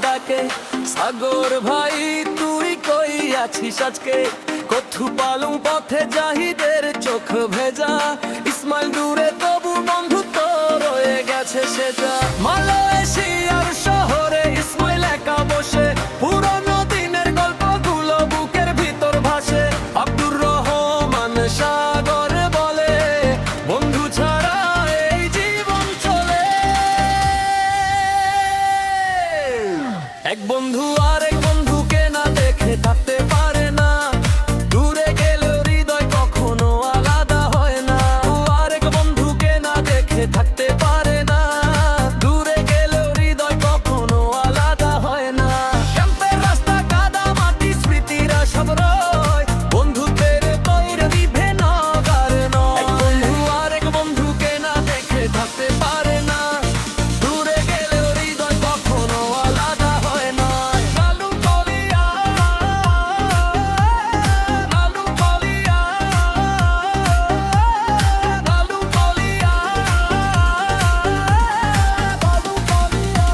ডাকে সাগর ভাই তুই কই আছিস আজকে? কথু পালুম পথে জাহিদের চোখ ভেজা, ইসমাইল দূরে তবু বন্ধুত্ব রয়ে গেছে সেটা। মালয়েশিয়ার শহরে ইসমাইল একা বসে পুরনো দিনের গল্পগুলো বুকের ভিতর ভাসে। আব্দুর রহমান সাগর বলে বন্ধু ছাড়া এই জীবন চলে। এক বন্ধু আরেক বন্ধুকে না দেখে থাকতে পারে না, দূরে গেলেও হৃদয় কখনো আলাদা হয় না। আরেক বন্ধুকে না দেখে থাকতে পারে না, দূরে গেলেও হৃদয় কখনো আলাদা হয় না। ক্যাম্পের রাস্তা কাদা মাটি স্মৃতিরা সব রয়, বন্ধুত্বের তৈরি বিভে নগার নয়। এক বন্ধু আরেক বন্ধুকে না দেখে থাকতে পারে না, দূরে গেলেও হৃদয় কখনো আলাদা হয় না। লালু কলিয়া, লালু কলিয়া, লালু কলিয়া, লালু কলিয়া।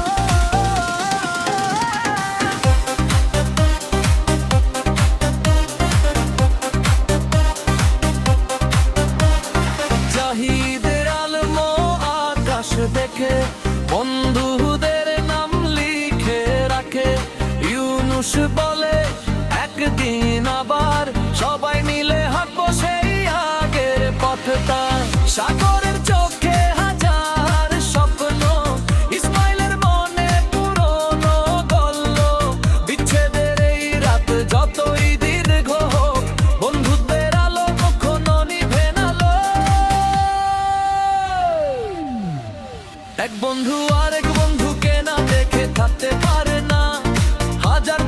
জাহিদের আলমো আকাশ দেখে বন্ধুদের নাম লিখে রাখে। ইউনুস বলে একদিন আবার সবাই মিলে হাঁটবো সেই আগের পথটা। সাগরের চোখে হাজার স্বপ্ন, ইসমাইলের মনে পুরনো গল্প। বিচ্ছেদের এই রাত যতই দীর্ঘ হোক, বন্ধুত্বের আলো কখনো নিভে না লো। এক বন্ধু আরেক বন্ধুকে না দেখে থাকতে পারে না, হাজার